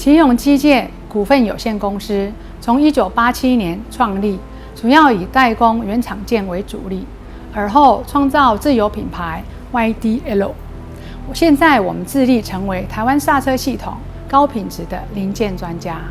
奇宏机械股份有限公司从1987年创立，主要以代工原厂件为主力，而后创造自有品牌 YDL。现在我们致力成为台湾刹车系统高品质的零件专家。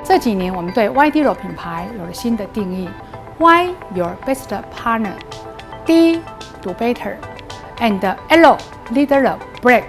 这几年，我们对 YDL 品牌有了新的定义 ：Y your best partner, D do better, and L lead the break。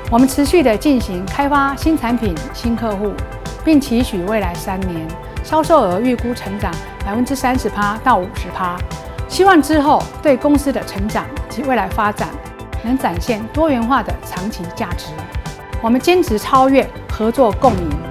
我们持续地进行开发新产品、新客户，并期许未来3年销售额预估成长30%到50%。希望之后对公司的成长及未来发展能展现多元化的长期价值。我们坚持超越，合作共赢。